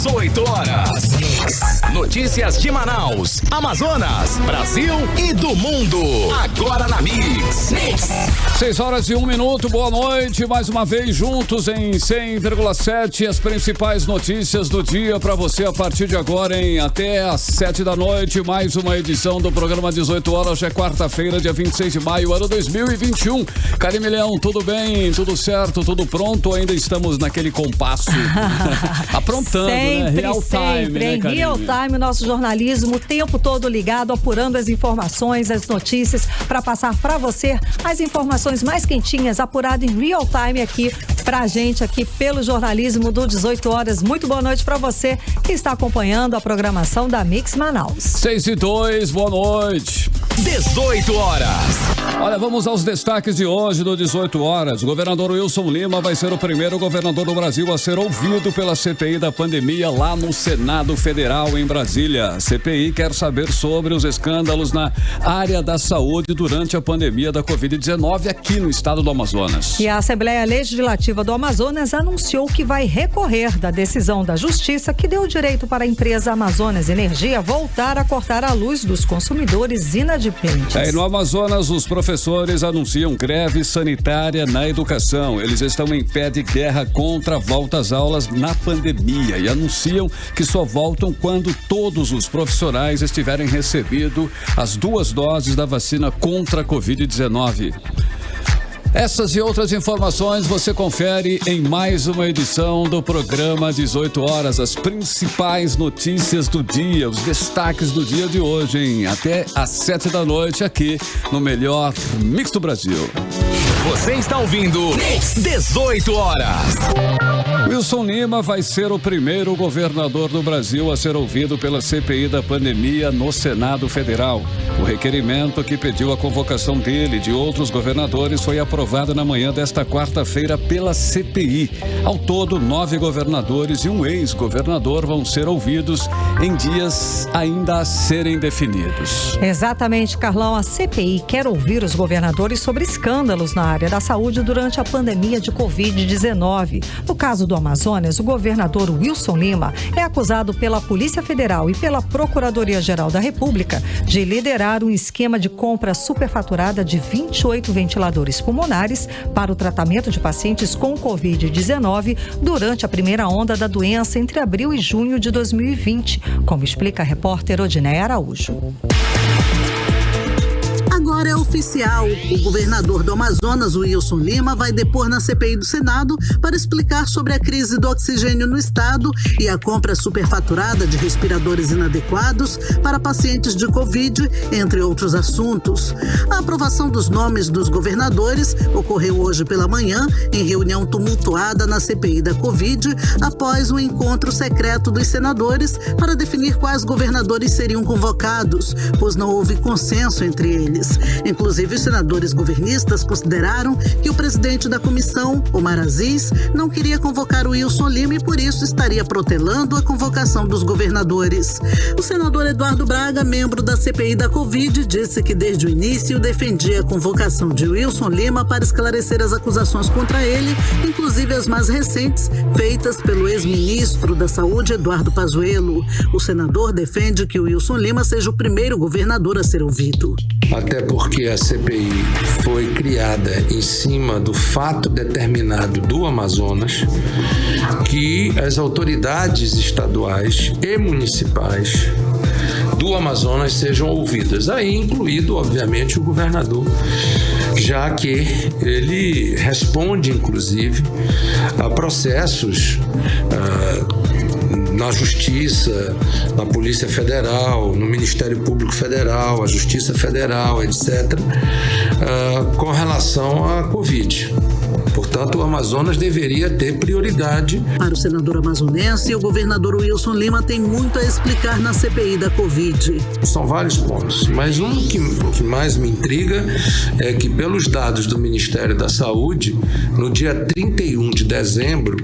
18 horas. Notícias de Manaus, Amazonas, Brasil e do mundo. Agora na Mix. 6h01. Boa noite. Mais uma vez juntos em 100,7. As principais notícias do dia para você a partir de agora, até às 7 da noite. Mais uma edição do programa 18 horas. Hoje é quarta-feira, dia 26 de maio, ano 2021. Karime Leão, tudo bem? Tudo certo? Tudo pronto? Ainda estamos naquele compasso aprontando, sempre, né? Real time, né, em real time, o nosso jornalismo o tempo todo ligado, apurando as informações, as notícias, para passar para você as informações mais quentinhas, apurado em real time aqui pra gente, aqui pelo jornalismo do 18 horas. Muito boa noite para você que está acompanhando a programação da Mix Manaus. 6:02, boa noite. 18 horas. Olha, vamos aos destaques de hoje do 18 horas. O governador Wilson Lima vai ser o primeiro governador do Brasil a ser ouvido pela CPI da pandemia lá no Senado Federal em Brasília. A CPI quer saber sobre os escândalos na área da saúde durante a pandemia da Covid-19 aqui no estado do Amazonas. E a Assembleia Legislativa do Amazonas anunciou que vai recorrer da decisão da Justiça que deu direito para a empresa Amazonas Energia voltar a cortar a luz dos consumidores inadimplentes. No Amazonas, os professores anunciam greve sanitária na educação. Eles estão em pé de guerra contra a volta às aulas na pandemia e anunciam que só voltam quando todos os profissionais estiverem recebido as 2 doses da vacina contra a Covid-19. Essas e outras informações você confere em mais uma edição do programa 18 horas. As principais notícias do dia, os destaques do dia de hoje, até às 7 da noite aqui no melhor Mix do Brasil. Você está ouvindo Mix 18 horas. Wilson Lima vai ser o primeiro governador do Brasil a ser ouvido pela CPI da pandemia no Senado Federal. O requerimento que pediu a convocação dele e de outros governadores foi aprovado na manhã desta quarta-feira pela CPI. Ao todo, 9 governadores e um ex-governador vão ser ouvidos em dias ainda a serem definidos. Exatamente, Carlão. A CPI quer ouvir os governadores sobre escândalos na área da saúde durante a pandemia de Covid-19. No caso do Amazonas, o governador Wilson Lima é acusado pela Polícia Federal e pela Procuradoria-Geral da República de liderar um esquema de compra superfaturada de 28 ventiladores pulmonares para o tratamento de pacientes com Covid-19 durante a primeira onda da doença entre abril e junho de 2020, como explica a repórter Odineia Araújo. Agora é oficial. O governador do Amazonas, Wilson Lima, vai depor na CPI do Senado para explicar sobre a crise do oxigênio no estado e a compra superfaturada de respiradores inadequados para pacientes de Covid, entre outros assuntos. A aprovação dos nomes dos governadores ocorreu hoje pela manhã em reunião tumultuada na CPI da Covid, após o encontro secreto dos senadores para definir quais governadores seriam convocados, pois não houve consenso entre eles. Inclusive, os senadores governistas consideraram que o presidente da comissão, Omar Aziz, não queria convocar o Wilson Lima e, por isso, estaria protelando a convocação dos governadores. O senador Eduardo Braga, membro da CPI da Covid, disse que desde o início defendia a convocação de Wilson Lima para esclarecer as acusações contra ele, inclusive as mais recentes, feitas pelo ex-ministro da Saúde, Eduardo Pazuello. O senador defende que o Wilson Lima seja o primeiro governador a ser ouvido. Até porque a CPI foi criada em cima do fato determinado do Amazonas, que as autoridades estaduais e municipais do Amazonas sejam ouvidas, aí incluído, obviamente, o governador, já que ele responde, inclusive, a processos na Justiça, na Polícia Federal, no Ministério Público Federal, a Justiça Federal, etc., com relação à Covid. Portanto, o Amazonas deveria ter prioridade. Para o senador amazonense, o governador Wilson Lima tem muito a explicar na CPI da Covid. São vários pontos, mas um que mais me intriga é que, pelos dados do Ministério da Saúde, no dia 31 de dezembro,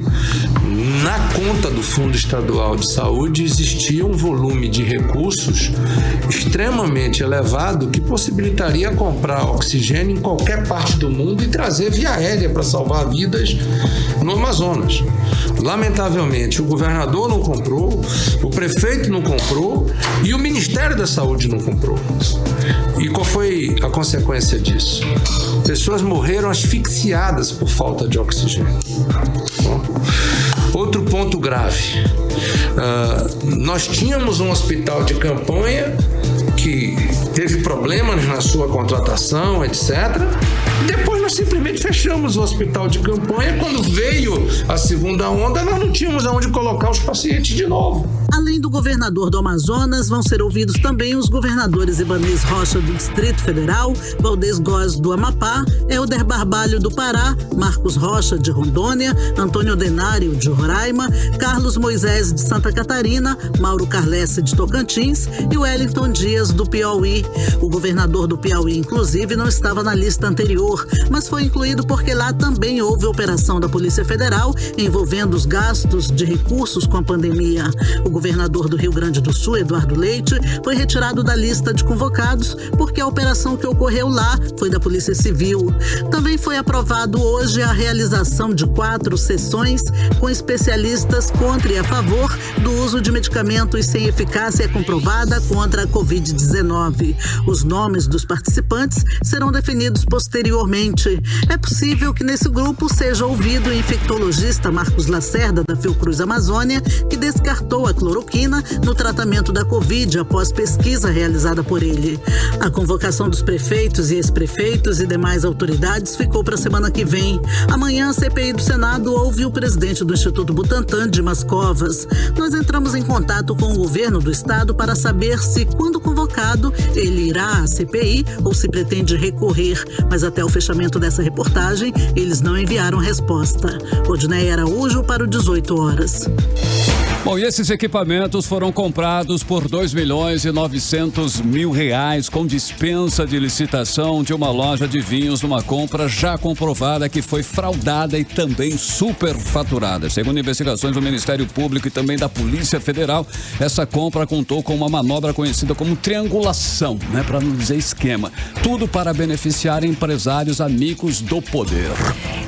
na conta do Fundo Estadual de Saúde existia um volume de recursos extremamente elevado que possibilitaria comprar oxigênio em qualquer parte do mundo e trazer via aérea para salvar vidas no Amazonas. Lamentavelmente, o governador não comprou, o prefeito não comprou e o Ministério da Saúde não comprou. E qual foi a consequência disso? Pessoas morreram asfixiadas por falta de oxigênio. Outro ponto grave. Nós tínhamos um hospital de campanha que teve problemas na sua contratação, etc. Depois nós simplesmente fechamos o hospital de campanha. Quando veio a segunda onda, nós não tínhamos aonde colocar os pacientes de novo. Além do governador do Amazonas, vão ser ouvidos também os governadores Ibanez Rocha do Distrito Federal, Valdez Góes do Amapá, Helder Barbalho do Pará, Marcos Rocha de Rondônia, Antônio Denário de Roraima, Carlos Moisés de Santa Catarina, Mauro Carlesse de Tocantins e Wellington Dias do Piauí. O governador do Piauí, inclusive, não estava na lista anterior, mas foi incluído porque lá também houve operação da Polícia Federal envolvendo os gastos de recursos com a pandemia. O governador do Rio Grande do Sul, Eduardo Leite, foi retirado da lista de convocados porque a operação que ocorreu lá foi da Polícia Civil. Também foi aprovado hoje a realização de 4 sessões com especialistas contra e a favor do uso de medicamentos sem eficácia comprovada contra a Covid-19. Os nomes dos participantes serão definidos posteriormente. É possível que nesse grupo seja ouvido o infectologista Marcos Lacerda, da Fiocruz Amazônia, que descartou a cloroquina no tratamento da Covid após pesquisa realizada por ele. A convocação dos prefeitos e ex-prefeitos e demais autoridades ficou para a semana que vem. Amanhã, a CPI do Senado ouve o presidente do Instituto Butantan, Dimas Covas. Nós entramos em contato com o governo do estado para saber se, quando convocado, ele irá à CPI ou se pretende recorrer, mas até o fechamento dessa reportagem, eles não enviaram resposta. Odneia Araújo para o 18 horas. Bom, e esses equipamentos foram comprados por R$2.900.000 com dispensa de licitação de uma loja de vinhos numa compra já comprovada que foi fraudada e também superfaturada. Segundo investigações do Ministério Público e também da Polícia Federal, essa compra contou com uma manobra conhecida como triangulação, para não dizer esquema. Tudo para beneficiar empresários amigos do poder.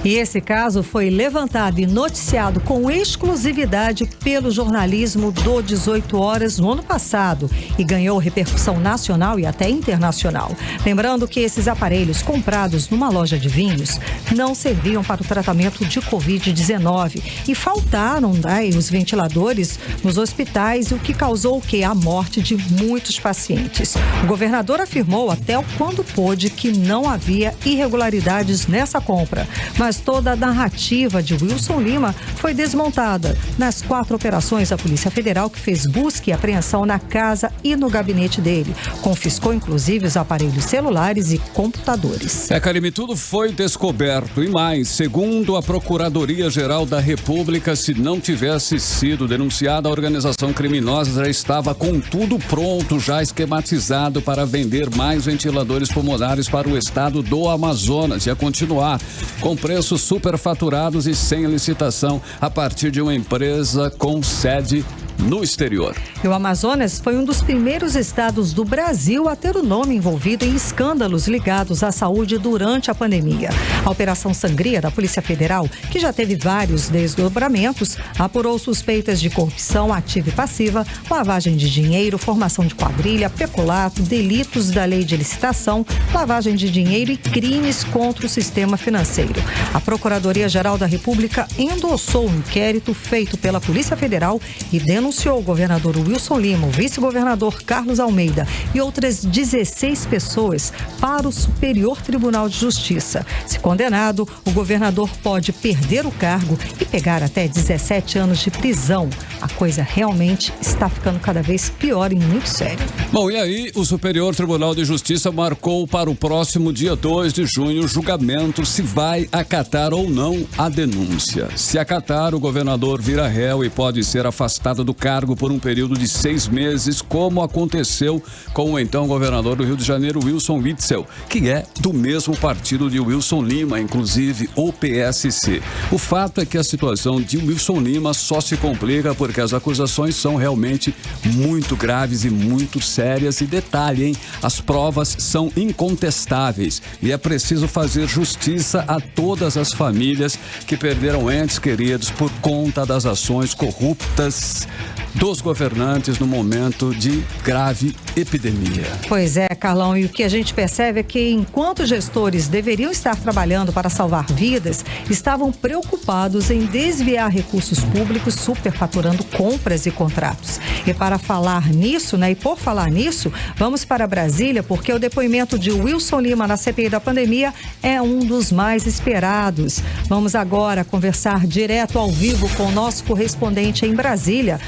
E esse caso foi levantado e noticiado com exclusividade pelo jornalismo do 18 horas no ano passado e ganhou repercussão nacional e até internacional. Lembrando que esses aparelhos comprados numa loja de vinhos não serviam para o tratamento de Covid-19 e faltaram os ventiladores nos hospitais, o que causou a morte de muitos pacientes. O governador afirmou até quando pôde que não havia irregularidades nessa compra, mas toda a narrativa de Wilson Lima foi desmontada nas 4 operações da Polícia Federal, que fez busca e apreensão na casa e no gabinete dele. Confiscou, inclusive, os aparelhos celulares e computadores. Karime, tudo foi descoberto e mais. Segundo a Procuradoria-Geral da República, se não tivesse sido denunciada, a organização criminosa já estava com tudo pronto, já esquematizado para vender mais ventiladores pulmonares para o estado do Amazonas e a continuar com preços superfaturados e sem licitação a partir de uma empresa com sede no exterior. E o Amazonas foi um dos primeiros estados do Brasil a ter o nome envolvido em escândalos ligados à saúde durante a pandemia. A Operação Sangria da Polícia Federal, que já teve vários desdobramentos, apurou suspeitas de corrupção ativa e passiva, lavagem de dinheiro, formação de quadrilha, peculato, delitos da lei de licitação, lavagem de dinheiro e crimes contra o sistema financeiro. A Procuradoria-Geral da República endossou o inquérito feito pela Polícia Federal e denunciou o governador Wilson Lima, o vice-governador Carlos Almeida e outras 16 pessoas para o Superior Tribunal de Justiça. Se condenado, o governador pode perder o cargo e pegar até 17 anos de prisão. A coisa realmente está ficando cada vez pior e muito séria. Bom, e aí o Superior Tribunal de Justiça marcou para o próximo dia 2 de junho o julgamento se vai acatar ou não a denúncia. Se acatar, o governador vira réu e pode ser afastado do cargo por um período de 6 meses, como aconteceu com o então governador do Rio de Janeiro, Wilson Witzel, que é do mesmo partido de Wilson Lima, inclusive o PSC. O fato é que a situação de Wilson Lima só se complica porque as acusações são realmente muito graves e muito sérias. E detalhe, hein? As provas são incontestáveis e é preciso fazer justiça a todas as famílias que perderam entes queridos por conta das ações corruptas dos governantes no momento de grave epidemia. Pois é, Carlão, e o que a gente percebe é que enquanto gestores deveriam estar trabalhando para salvar vidas, estavam preocupados em desviar recursos públicos, superfaturando compras e contratos. E para falar nisso, e por falar nisso, vamos para Brasília, porque o depoimento de Wilson Lima na CPI da pandemia é um dos mais esperados. Vamos agora conversar direto ao vivo com o nosso correspondente em Brasília,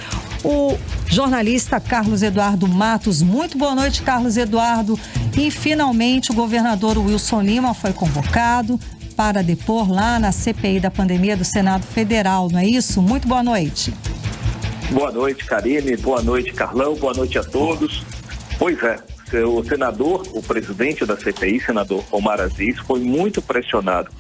o jornalista Carlos Eduardo Matos. Muito boa noite, Carlos Eduardo. E finalmente o governador Wilson Lima foi convocado para depor lá na CPI da pandemia do Senado Federal, não é isso? Muito boa noite. Boa noite, Karine. Boa noite, Carlão. Boa noite a todos. Pois é, o senador, o presidente da CPI, senador Omar Aziz, foi muito pressionado,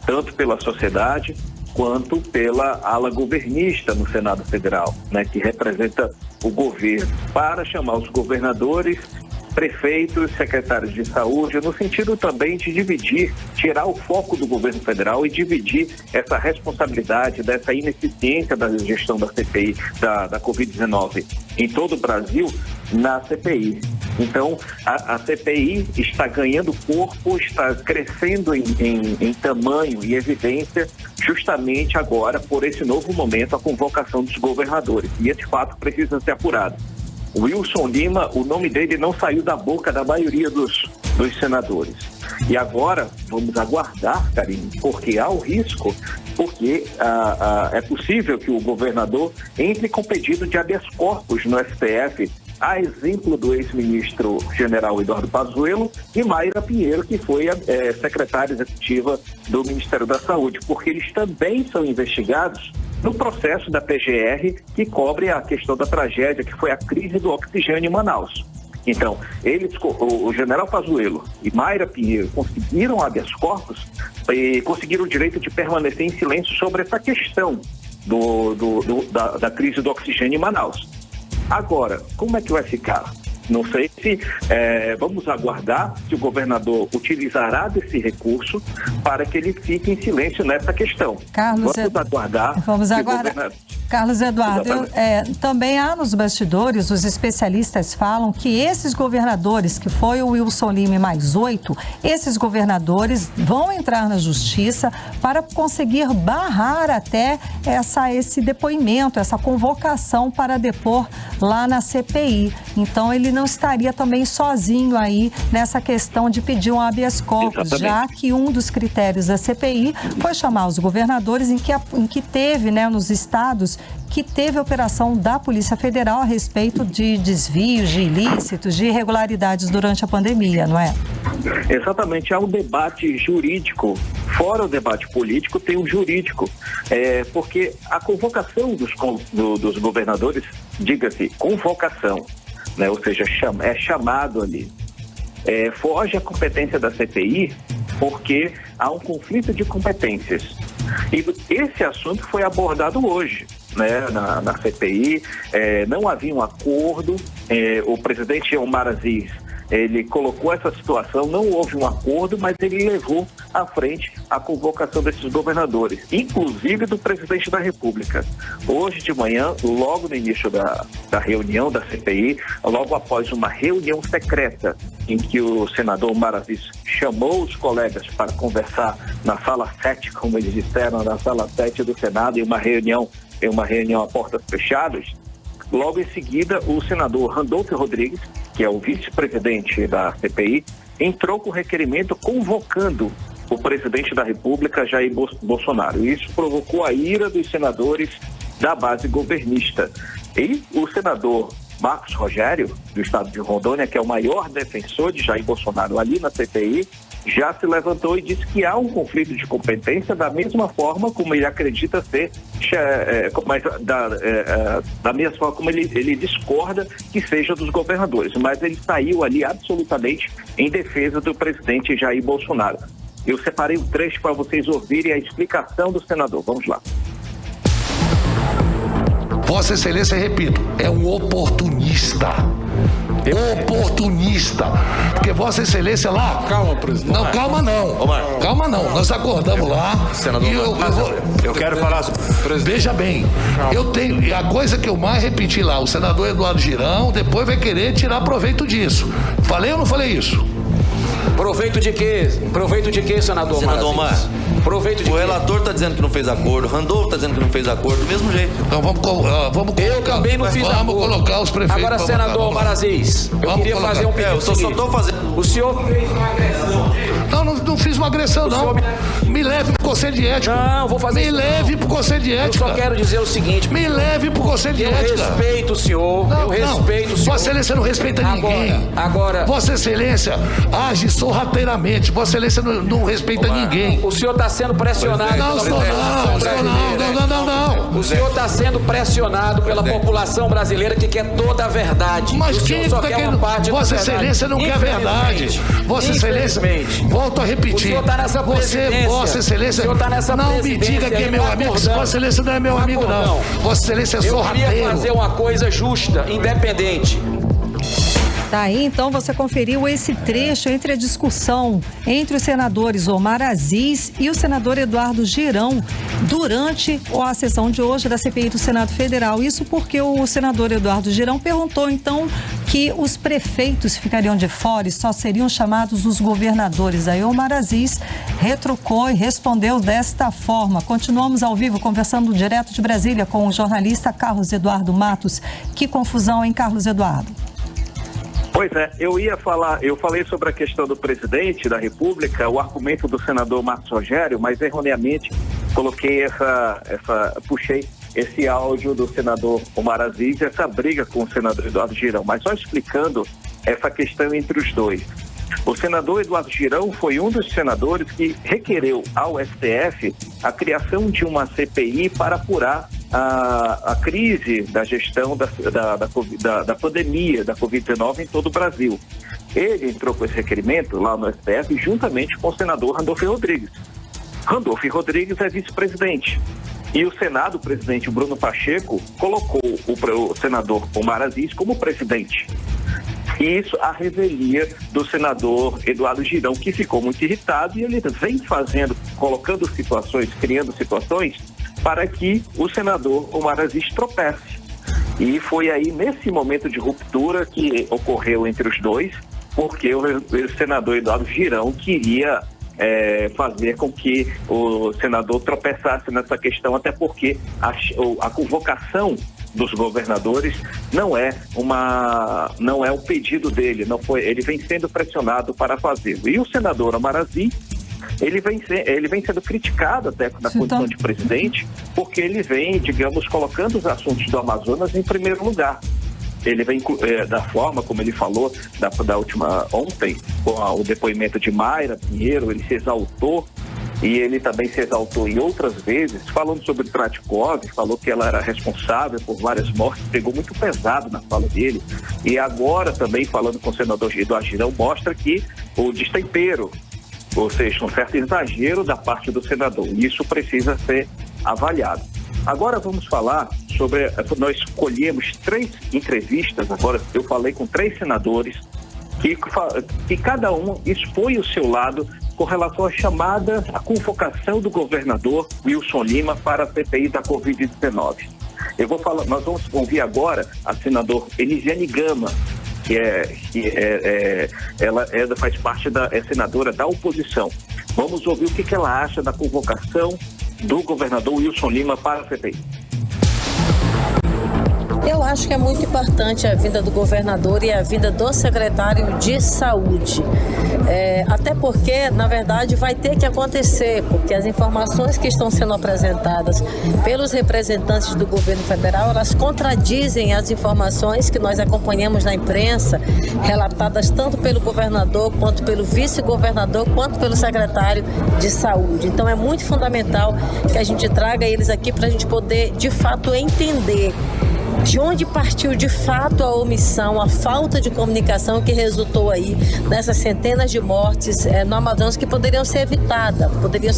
tanto pela sociedade quanto pela ala governista no Senado Federal, que representa o governo, para chamar os governadores, prefeitos, secretários de saúde, no sentido também de dividir, tirar o foco do governo federal e dividir essa responsabilidade dessa ineficiência da gestão da CPI, da Covid-19 em todo o Brasil, na CPI. Então, a CPI está ganhando corpo, está crescendo em tamanho e evidência, justamente agora, por esse novo momento, a convocação dos governadores. E esse fato precisa ser apurado. O Wilson Lima, o nome dele não saiu da boca da maioria dos senadores. E agora, vamos aguardar, Karine, porque há o risco, porque é possível que o governador entre com pedido de habeas corpus no STF, a exemplo do ex-ministro general Eduardo Pazuello e Mayra Pinheiro, que foi a secretária executiva do Ministério da Saúde, porque eles também são investigados no processo da PGR que cobre a questão da tragédia, que foi a crise do oxigênio em Manaus. Então, o general Pazuello e Mayra Pinheiro conseguiram habeas corpus e conseguiram o direito de permanecer em silêncio sobre essa questão da crise do oxigênio em Manaus. Agora, como é que vai ficar? Não sei se vamos aguardar se o governador utilizará desse recurso para que ele fique em silêncio nessa questão. Vamos aguardar. Carlos Eduardo, também há nos bastidores, os especialistas falam que esses governadores, que foi o Wilson Lima e mais 8, esses governadores vão entrar na justiça para conseguir barrar até esse depoimento, essa convocação para depor lá na CPI. Então, ele não estaria também sozinho aí nessa questão de pedir um habeas corpus, já que um dos critérios da CPI foi chamar os governadores em que teve, nos estados, que teve operação da Polícia Federal a respeito de desvios, de ilícitos, de irregularidades durante a pandemia, não é? Exatamente, há um debate jurídico, fora o debate político, tem um jurídico, porque a convocação dos governadores, diga-se, convocação, ou seja, é chamado ali, foge à competência da CPI, porque há um conflito de competências. E esse assunto foi abordado hoje, na CPI, não havia um acordo, o presidente Omar Aziz, ele colocou essa situação, não houve um acordo, mas ele levou à frente a convocação desses governadores, inclusive do presidente da República. Hoje de manhã, logo no início da reunião da CPI, logo após uma reunião secreta em que o senador Omar Aziz chamou os colegas para conversar na sala 7, como eles disseram, na sala 7 do Senado, em uma reunião a portas fechadas. Logo em seguida, o senador Randolfo Rodrigues, que é o vice-presidente da CPI, entrou com requerimento convocando o presidente da República, Jair Bolsonaro. Isso provocou a ira dos senadores da base governista. E o senador Marcos Rogério, do estado de Rondônia, que é o maior defensor de Jair Bolsonaro ali na CPI, já se levantou e disse que há um conflito de competência da mesma forma como ele acredita ser, da mesma forma como ele discorda que seja dos governadores, mas ele saiu ali absolutamente em defesa do presidente Jair Bolsonaro. Eu separei um trecho para vocês ouvirem a explicação do senador. Vamos lá. Vossa Excelência, repito, é um oportunista. Oportunista. Porque Vossa Excelência lá... Calma, presidente. Não, calma não. Calma não. Nós acordamos lá. Senador, eu quero falar... Veja bem, eu tenho... A coisa que eu mais repeti lá, o senador Eduardo Girão, depois vai querer tirar proveito disso. Falei ou não falei isso? Proveito de quê? Proveito de quê, senador? Senador Omar, proveito de o quê? relator está dizendo que não fez acordo, Randolfo está dizendo que não fez acordo, do mesmo jeito. Então vamos colocar... Eu também não fiz acordo. Vamos colocar os prefeitos... Agora, senador Omar Aziz, eu queria fazer um pedido. Eu só estou fazendo... O senhor fez uma agressão. Não fiz uma agressão, não. Me leve pro Conselho de Ética. Não, vou fazer isso. Me leve pro Conselho de Ética. Eu só quero dizer o seguinte. Me leve pro Conselho de Ética. Eu respeito o senhor. Eu respeito o senhor. Vossa Excelência não respeita ninguém. Agora... Vossa Excelência age sorrateiramente. Vossa Excelência não respeita ninguém. O senhor está sendo pressionado. Não. O senhor está sendo pressionado pela população brasileira que quer toda a verdade. Mas quem só está quer querendo? uma parte da Vossa verdade. Excelência não quer verdade. Vossa Excelência, volto a repetir. O senhor está nessa presidência. Vossa Excelência, não me diga que é meu amigo. Vossa Excelência não é meu amigo, não. Vossa Excelência é sorrateiro. Eu queria fazer uma coisa justa, independente. Tá aí, então você conferiu esse trecho entre a discussão entre os senadores Omar Aziz e o senador Eduardo Girão durante a sessão de hoje da CPI do Senado Federal. Isso porque o senador Eduardo Girão perguntou, então, que os prefeitos ficariam de fora e só seriam chamados os governadores. Aí o Omar Aziz retrucou e respondeu desta forma. Continuamos ao vivo conversando direto de Brasília com o jornalista Carlos Eduardo Matos. Que confusão, hein, Carlos Eduardo? Pois é, eu falei sobre a questão do presidente da República, o argumento do senador Marcos Rogério, mas erroneamente puxei esse áudio do senador Omar Aziz, essa briga com o senador Eduardo Girão, mas só explicando essa questão entre os dois. O senador Eduardo Girão foi um dos senadores que requereu ao STF a criação de uma CPI para apurar a crise da gestão da pandemia da Covid-19 em todo o Brasil. Ele entrou com esse requerimento lá no STF juntamente com o senador Randolfo Rodrigues. Randolfo Rodrigues é vice-presidente. E o Senado, o presidente Bruno Pacheco, colocou o senador Omar Aziz como presidente. E isso a revelia do senador Eduardo Girão, que ficou muito irritado, e ele vem colocando situações, criando situações para que o senador Omar Aziz tropece. E foi aí nesse momento de ruptura que ocorreu entre os dois, porque o senador Eduardo Girão queria fazer com que o senador tropeçasse nessa questão, até porque a convocação dos governadores não é um pedido dele, ele vem sendo pressionado para fazê-lo. E o senador Omar Aziz, ele vem sendo criticado até na condição de presidente, porque ele vem, digamos, colocando os assuntos do Amazonas em primeiro lugar. Ele vem, da forma como ele falou da última ontem, com o depoimento de Mayra Pinheiro, ele se exaltou, e ele também se exaltou em outras vezes, falando sobre Tratkov, falou que ela era responsável por várias mortes, pegou muito pesado na fala dele, e agora também falando com o senador Eduardo Girão, mostra que o destempero, ou seja, um certo exagero da parte do senador, e isso precisa ser avaliado. Agora vamos falar sobre, nós escolhemos 3 entrevistas, agora eu falei com 3 senadores, que cada um expõe o seu lado com relação à convocação do governador Wilson Lima para a CPI da Covid-19. Nós vamos ouvir agora a senadora Elisiane Gama, ela faz parte é senadora da oposição. Vamos ouvir o que ela acha da convocação do governador Wilson Lima para a CPI. Eu acho acho que é muito importante a vinda do governador e a vinda do secretário de saúde. Até porque, na verdade, vai ter que acontecer, porque as informações que estão sendo apresentadas pelos representantes do governo federal, elas contradizem as informações que nós acompanhamos na imprensa, relatadas tanto pelo governador, quanto pelo vice-governador, quanto pelo secretário de saúde. Então é muito fundamental que a gente traga eles aqui para a gente poder, de fato, entender de onde partiu de fato a omissão, a falta de comunicação que resultou aí nessas centenas de mortes no Amazonas que poderiam ser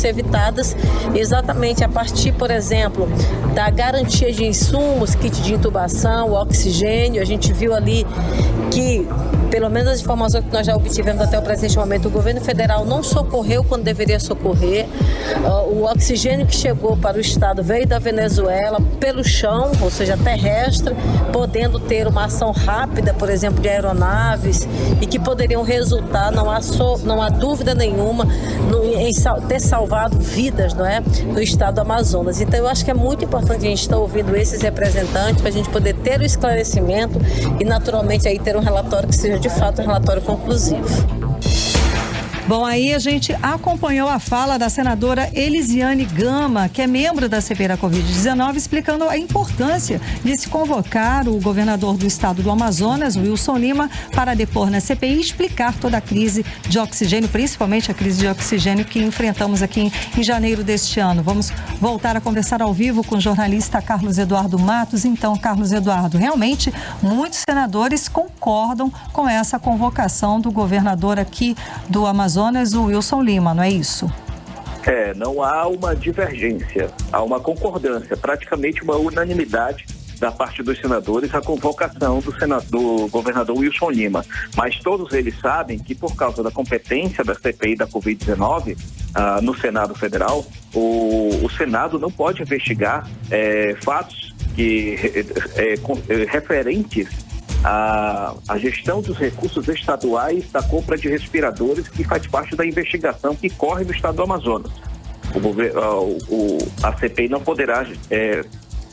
evitadas exatamente a partir, por exemplo, da garantia de insumos, kit de intubação, oxigênio. A gente viu ali que, pelo menos as informações que nós já obtivemos até o presente momento, o governo federal não socorreu quando deveria socorrer. O oxigênio que chegou para o estado veio da Venezuela pelo chão, ou seja, terrestre, podendo ter uma ação rápida, por exemplo, de aeronaves, e que poderiam resultar, não há dúvida nenhuma, em ter salvado vidas, não é, no estado do Amazonas. Então eu acho que é muito importante a gente estar ouvindo esses representantes para a gente poder ter o esclarecimento e naturalmente aí ter um relatório que seja de fato um relatório conclusivo. Bom, aí a gente acompanhou a fala da senadora Elisiane Gama, que é membro da CPI da Covid-19, explicando a importância de se convocar o governador do estado do Amazonas, Wilson Lima, para depor na CPI e explicar toda a crise de oxigênio, principalmente a crise de oxigênio que enfrentamos aqui em janeiro deste ano. Vamos voltar a conversar ao vivo com o jornalista Carlos Eduardo Matos. Então, Carlos Eduardo, realmente muitos senadores concordam com essa convocação do governador aqui do Amazonas, o Wilson Lima, não é isso? Não há uma divergência, há uma concordância, praticamente uma unanimidade da parte dos senadores a convocação do governador Wilson Lima. Mas todos eles sabem que, por causa da competência da CPI da Covid-19 no Senado Federal, o Senado não pode investigar fatos referentes a gestão dos recursos estaduais da compra de respiradores, que faz parte da investigação que corre no estado do Amazonas. A CPI não poderá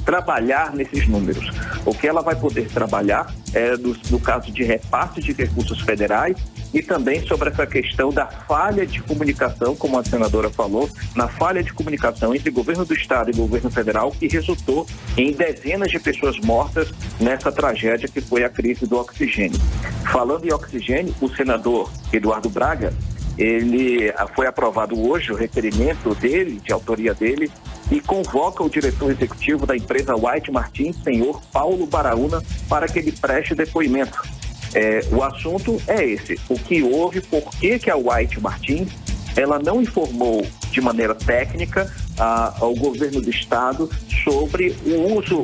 trabalhar nesses números. O que ela vai poder trabalhar é no caso de repasse de recursos federais e também sobre essa questão da falha de comunicação, como a senadora falou, na falha de comunicação entre governo do estado e governo federal, que resultou em dezenas de pessoas mortas nessa tragédia que foi a crise do oxigênio. Falando em oxigênio, o senador Eduardo Braga, ele foi aprovado hoje o requerimento dele, de autoria dele, e convoca o diretor executivo da empresa White Martins, senhor Paulo Baraúna, para que ele preste depoimento. O assunto é esse: o que houve, por que a White Martins ela não informou de maneira técnica ao governo do estado sobre o uso,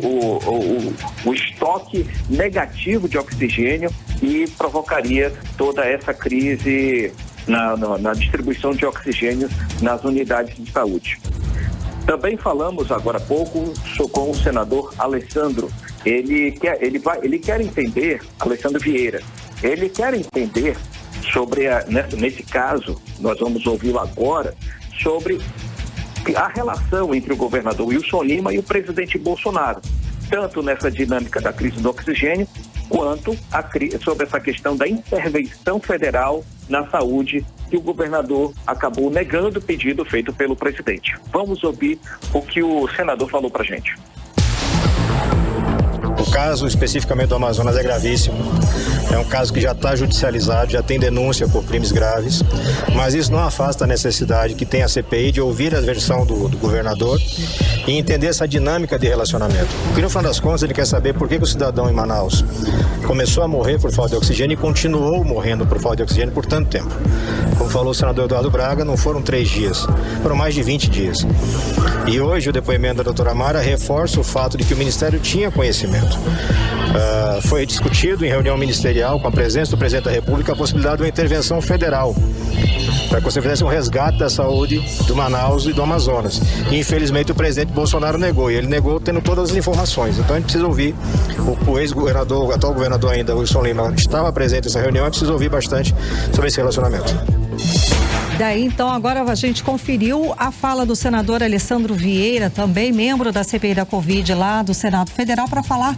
o estoque negativo de oxigênio, e provocaria toda essa crise na distribuição de oxigênio nas unidades de saúde. Também falamos agora há pouco com o senador Alessandro. Ele quer entender, Alessandro Vieira, ele quer entender sobre, nesse caso, nós vamos ouvi-lo agora, sobre a relação entre o governador Wilson Lima e o presidente Bolsonaro, tanto nessa dinâmica da crise do oxigênio, quanto sobre essa questão da intervenção federal na saúde, que o governador acabou negando o pedido feito pelo presidente. Vamos ouvir o que o senador falou pra gente. O caso especificamente do Amazonas é gravíssimo. É um caso que já está judicializado, já tem denúncia por crimes graves, mas isso não afasta a necessidade que tem a CPI de ouvir a versão do governador e entender essa dinâmica de relacionamento. Porque no final das contas ele quer saber por que o cidadão em Manaus começou a morrer por falta de oxigênio e continuou morrendo por falta de oxigênio por tanto tempo. Como falou o senador Eduardo Braga, não foram 3 dias, foram mais de 20 dias. E hoje o depoimento da doutora Mara reforça o fato de que o Ministério tinha conhecimento. Foi discutido em reunião ministerial, com a presença do presidente da República, a possibilidade de uma intervenção federal para que você fizesse um resgate da saúde do Manaus e do Amazonas. E infelizmente o presidente Bolsonaro negou, e ele negou tendo todas as informações. Então a gente precisa ouvir, o ex-governador, o atual governador ainda, Wilson Lima, estava presente nessa reunião, a gente precisa ouvir bastante sobre esse relacionamento. Daí, então, agora a gente conferiu a fala do senador Alessandro Vieira, também membro da CPI da Covid lá do Senado Federal, para falar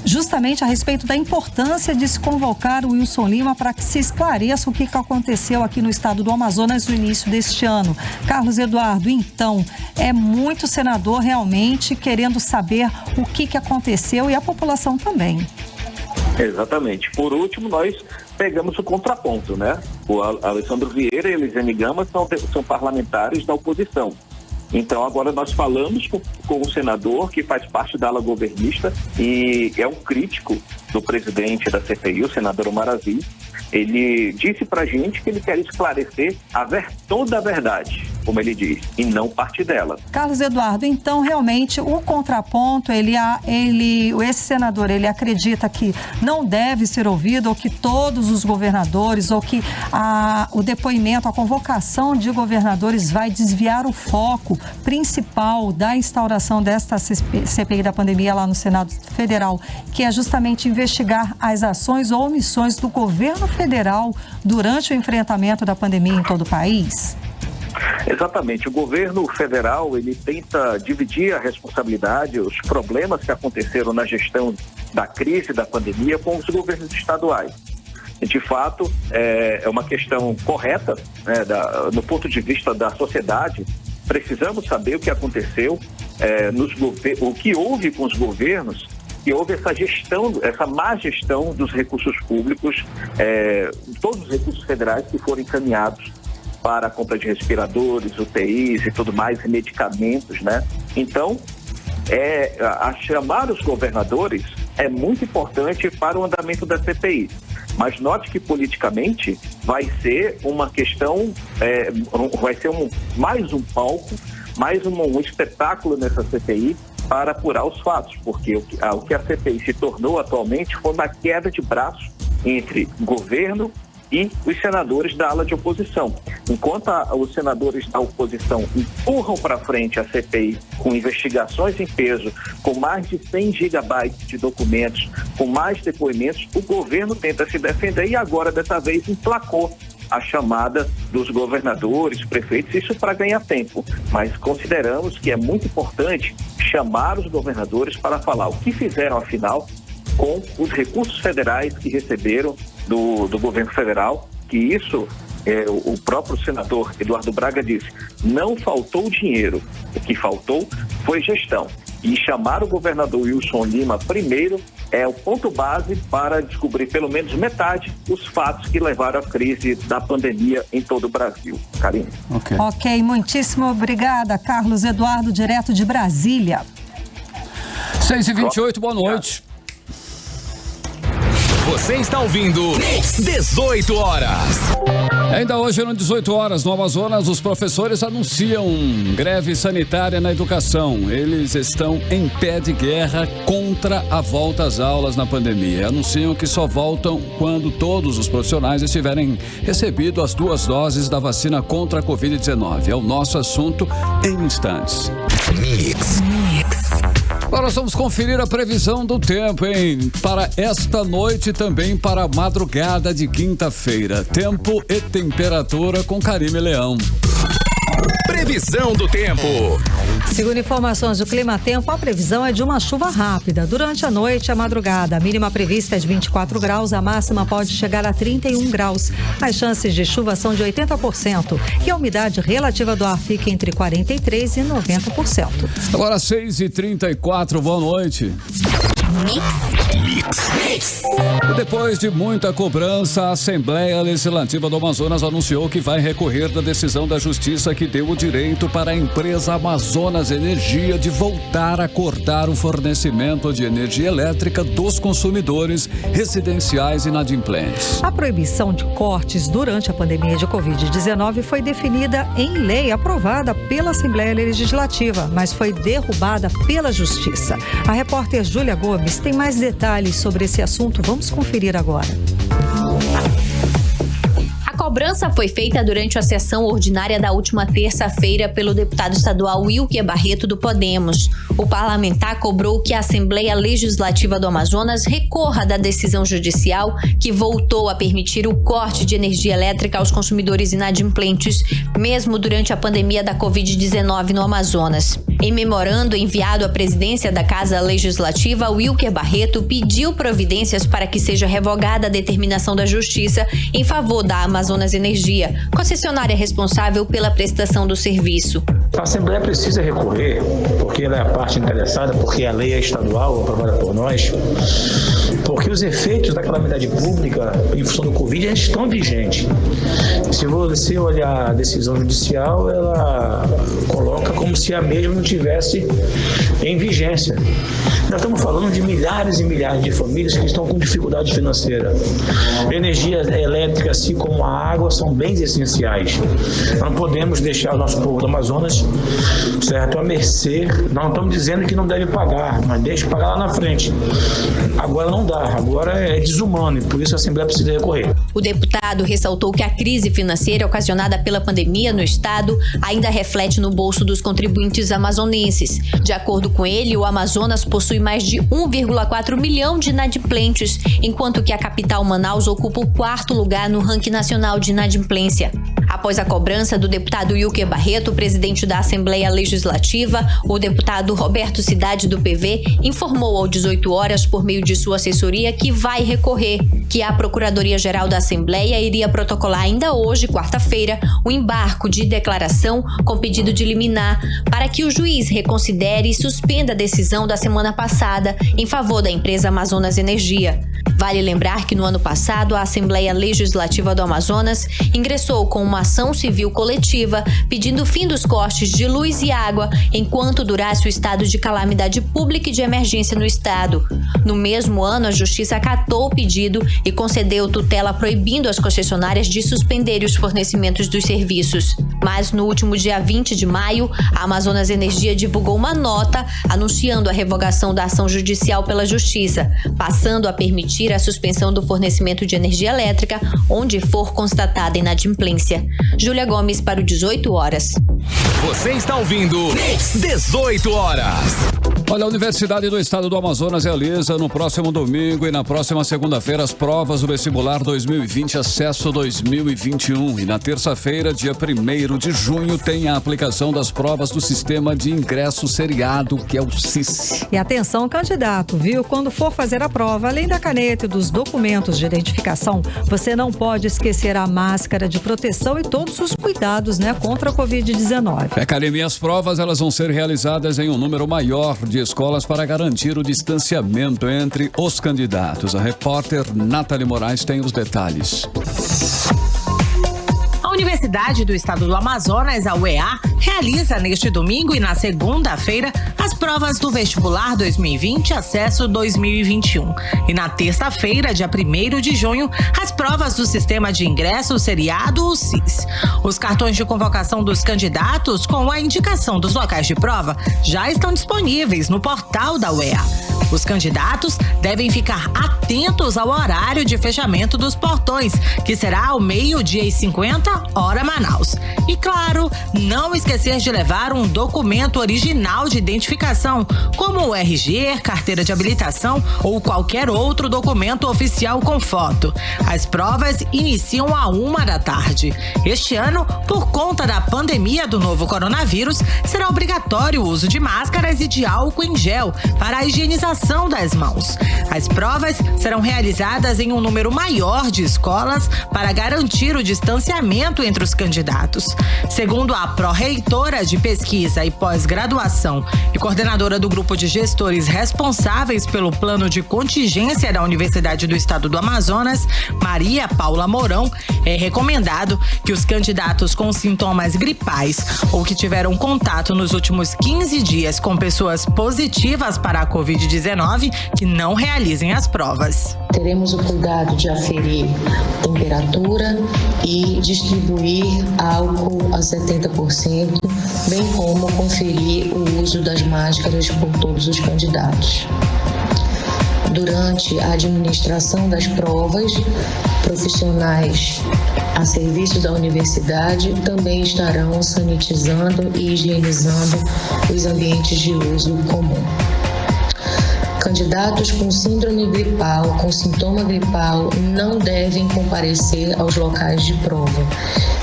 justamente a respeito da importância de se convocar o Wilson Lima para que se esclareça o que aconteceu aqui no estado do Amazonas no início deste ano. Carlos Eduardo, então, é muito senador realmente querendo saber o que aconteceu e a população também. Exatamente. Por último, nós pegamos o contraponto, né? O Alessandro Vieira e Elisiane Gama são parlamentares da oposição. Então, agora nós falamos com o senador que faz parte da ala governista e é um crítico do presidente da CPI, o senador Omar Aziz. Ele disse pra gente que ele quer esclarecer toda a verdade, como ele diz, e não parte dela. Carlos Eduardo, então realmente o contraponto, esse senador, ele acredita que não deve ser ouvido, ou que todos os governadores, ou que o depoimento, a convocação de governadores vai desviar o foco principal da instauração desta CPI da pandemia lá no Senado Federal, que é justamente investigar as ações ou omissões do governo federal durante o enfrentamento da pandemia em todo o país? Exatamente. O governo federal, ele tenta dividir a responsabilidade, os problemas que aconteceram na gestão da crise da pandemia com os governos estaduais. E, de fato, é uma questão correta, né, no ponto de vista da sociedade. Precisamos saber o que aconteceu, o que houve com os governos, que houve essa má gestão dos recursos públicos, todos os recursos federais que foram encaminhados para a compra de respiradores, UTIs e tudo mais, e medicamentos, né? Então, chamar os governadores é muito importante para o andamento da CPI. Mas note que politicamente vai ser uma questão, vai ser mais um palco, mais um espetáculo nessa CPI para apurar os fatos, porque o que a CPI se tornou atualmente foi uma queda de braço entre governo e os senadores da ala de oposição. Enquanto os senadores da oposição empurram para frente a CPI com investigações em peso, com mais de 100 gigabytes de documentos, com mais depoimentos, o governo tenta se defender e agora, dessa vez, emplacou a chamada dos governadores, prefeitos, isso para ganhar tempo. Mas consideramos que é muito importante chamar os governadores para falar o que fizeram, afinal, com os recursos federais que receberam do governo federal, que isso, o próprio senador Eduardo Braga disse, não faltou dinheiro, o que faltou foi gestão. E chamar o governador Wilson Lima primeiro é o ponto base para descobrir pelo menos metade dos fatos que levaram à crise da pandemia em todo o Brasil. Karine. Ok, muitíssimo obrigada, Carlos Eduardo, direto de Brasília. 6h28, boa noite. Você está ouvindo 18 horas. Ainda hoje, às 18 horas, no Amazonas, os professores anunciam greve sanitária na educação. Eles estão em pé de guerra contra a volta às aulas na pandemia. Anunciam que só voltam quando todos os profissionais estiverem recebido as 2 doses da vacina contra a Covid-19. É o nosso assunto em instantes. Mix. Agora vamos conferir a previsão do tempo, hein? Para esta noite e também para a madrugada de quinta-feira. Tempo e temperatura com Karime Leão. Previsão do tempo. Segundo informações do Clima Tempo, a previsão é de uma chuva rápida. Durante a noite e a madrugada, a mínima prevista é de 24 graus, a máxima pode chegar a 31 graus. As chances de chuva são de 80% e a umidade relativa do ar fica entre 43% e 90%. Agora 6h34, boa noite. E depois de muita cobrança, a Assembleia Legislativa do Amazonas anunciou que vai recorrer da decisão da Justiça que deu o direito para a empresa Amazonas Energia de voltar a cortar o fornecimento de energia elétrica dos consumidores residenciais inadimplentes. A proibição de cortes durante a pandemia de Covid-19 foi definida em lei aprovada pela Assembleia Legislativa, mas foi derrubada pela Justiça. A repórter Júlia Gomes tem mais detalhes sobre esse assunto. Vamos conferir agora. A cobrança foi feita durante a sessão ordinária da última terça-feira pelo deputado estadual Wilker Barreto do Podemos. O parlamentar cobrou que a Assembleia Legislativa do Amazonas recorra da decisão judicial que voltou a permitir o corte de energia elétrica aos consumidores inadimplentes, mesmo durante a pandemia da Covid-19 no Amazonas. Em memorando enviado à presidência da Casa Legislativa, Wilker Barreto pediu providências para que seja revogada a determinação da Justiça em favor da Amazonas Energia, concessionária responsável pela prestação do serviço. A Assembleia precisa recorrer, porque ela é a parte interessada, porque a lei é estadual, aprovada por nós, porque os efeitos da calamidade pública em função do Covid estão vigentes. Se você olhar a decisão judicial, ela coloca como se a mesma não tivesse em vigência. Nós estamos falando de milhares e milhares de famílias que estão com dificuldade financeira. Energia elétrica, assim como a água, são bens essenciais. Não podemos deixar o nosso povo do Amazonas, certo, à mercê. Nós não estamos dizendo que não deve pagar, mas deixa pagar lá na frente. Agora não dá, agora é desumano e por isso a Assembleia precisa recorrer. O deputado ressaltou que a crise financeira ocasionada pela pandemia no estado ainda reflete no bolso dos contribuintes amazonenses. De acordo com ele, o Amazonas possui mais de 1,4 milhão de inadimplentes, enquanto que a capital Manaus ocupa o 4º lugar no ranking nacional de inadimplência. Após a cobrança do deputado Wilker Barreto, presidente da Assembleia Legislativa, o deputado Roberto Cidade do PV informou ao 18 horas por meio de sua assessoria que vai recorrer, que a Procuradoria-Geral da Assembleia iria protocolar ainda hoje, quarta-feira, o embargo de declaração com pedido de liminar para que o juiz reconsidere e suspenda a decisão da semana passada em favor da empresa Amazonas Energia. Vale lembrar que no ano passado a Assembleia Legislativa do Amazonas ingressou com uma ação civil coletiva pedindo o fim dos cortes de luz e água enquanto durasse o estado de calamidade pública e de emergência no estado. No mesmo ano, a Justiça acatou o pedido e concedeu tutela proibindo as concessionárias de suspenderem os fornecimentos dos serviços. Mas no último dia 20 de maio, a Amazonas Energia divulgou uma nota anunciando a revogação da ação judicial pela Justiça, passando a permitir a suspensão do fornecimento de energia elétrica onde for constatada inadimplência. Júlia Gomes para o 18 horas. Você está ouvindo 18 horas. Olha, a Universidade do Estado do Amazonas realiza no próximo domingo e na próxima segunda-feira as provas do vestibular 2020 acesso 2021 e na terça-feira, dia 1º de junho, tem a aplicação das provas do Sistema de Ingresso Seriado, que é o SIS. E atenção, candidato, viu? Quando for fazer a prova, além da caneta e dos documentos de identificação, você não pode esquecer a máscara de proteção e todos os cuidados, contra a Covid-19. Karine, as provas elas vão ser realizadas em um número maior de escolas para garantir o distanciamento entre os candidatos. A repórter Nathalie Moraes tem os detalhes. A Universidade do Estado do Amazonas, a UEA, realiza neste domingo e na segunda-feira as provas do vestibular 2020 acesso 2021. E na terça-feira, dia 1º de junho, as provas do Sistema de Ingresso Seriado, o SIS. Os cartões de convocação dos candidatos com a indicação dos locais de prova já estão disponíveis no portal da UEA. Os candidatos devem ficar atentos ao horário de fechamento dos portões, que será ao 12h50, hora Manaus. E claro, não esquecer de levar um documento original de identificação, como o RG, carteira de habilitação ou qualquer outro documento oficial com foto. As provas iniciam à 13h. Este ano, por conta da pandemia do novo coronavírus, será obrigatório o uso de máscaras e de álcool em gel para a higienização das mãos. As provas serão realizadas em um número maior de escolas para garantir o distanciamento entre os candidatos. Segundo a pró-reitora de pesquisa e pós-graduação e coordenadora do grupo de gestores responsáveis pelo plano de contingência da Universidade do Estado do Amazonas, Maria Paula Mourão, é recomendado que os candidatos com sintomas gripais ou que tiveram contato nos últimos 15 dias com pessoas positivas para a Covid-19 que não realizem as provas. Teremos o cuidado de aferir temperatura e distribuir álcool a 70%, bem como conferir o uso das máscaras por todos os candidatos. Durante a administração das provas, profissionais a serviço da universidade também estarão sanitizando e higienizando os ambientes de uso comum. Candidatos com síndrome gripal, com sintoma gripal, não devem comparecer aos locais de prova.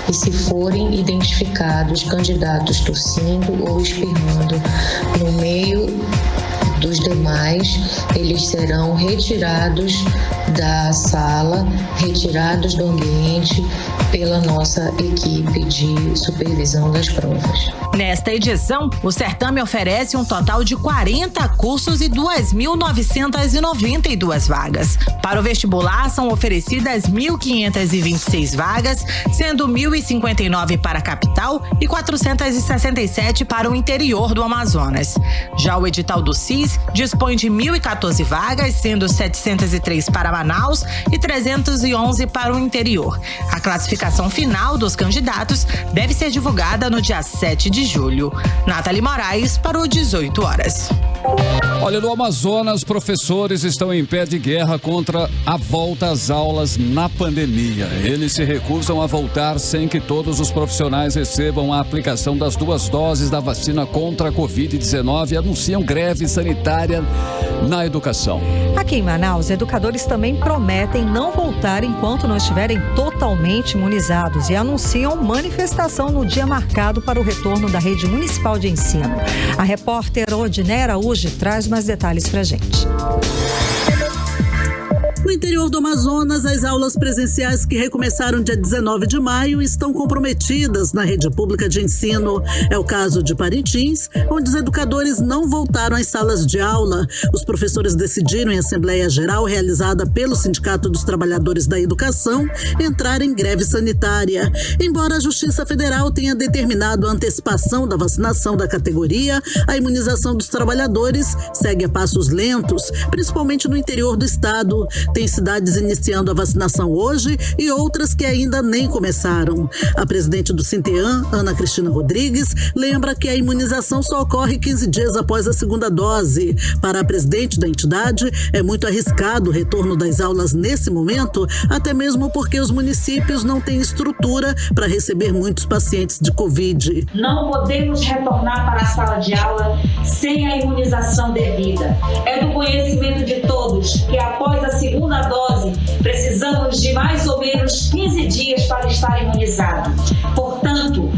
E se forem identificados candidatos tossindo ou espirrando no meio dos demais, eles serão retirados da sala, retirados do ambiente pela nossa equipe de supervisão das provas. Nesta edição, o certame oferece um total de 40 cursos e 2.992 vagas. Para o vestibular, são oferecidas 1.526 vagas, sendo 1.059 para a capital e 467 para o interior do Amazonas. Já o edital do CIS dispõe de 1.014 vagas, sendo 703 para Manaus e 311 para o interior. A classificação final dos candidatos deve ser divulgada no dia 7 de julho. Nathalie Moraes para o 18 horas. Olha, no Amazonas, professores estão em pé de guerra contra a volta às aulas na pandemia. Eles se recusam a voltar sem que todos os profissionais recebam a aplicação das 2 doses da vacina contra a Covid-19 e anunciam greve sanitária na educação. Aqui em Manaus, educadores também prometem não voltar enquanto não estiverem totalmente imunizados e anunciam manifestação no dia marcado para o retorno da rede municipal de ensino. A repórter Odinera Araújo traz mais detalhes pra gente. No interior do Amazonas, as aulas presenciais que recomeçaram dia 19 de maio estão comprometidas na rede pública de ensino. É o caso de Parintins, onde os educadores não voltaram às salas de aula. Os professores decidiram, em Assembleia Geral realizada pelo Sindicato dos Trabalhadores da Educação, entrar em greve sanitária. Embora a Justiça Federal tenha determinado a antecipação da vacinação da categoria, a imunização dos trabalhadores segue a passos lentos, principalmente no interior do estado. Tem cidades iniciando a vacinação hoje e outras que ainda nem começaram. A presidente do Sinteam, Ana Cristina Rodrigues, lembra que a imunização só ocorre 15 dias após a segunda dose. Para a presidente da entidade, é muito arriscado o retorno das aulas nesse momento, até mesmo porque os municípios não têm estrutura para receber muitos pacientes de Covid. Não podemos retornar para a sala de aula sem a imunização devida. É do conhecimento de todos que após a segunda dose, precisamos de mais ou menos 15 dias para estar imunizado. Portanto,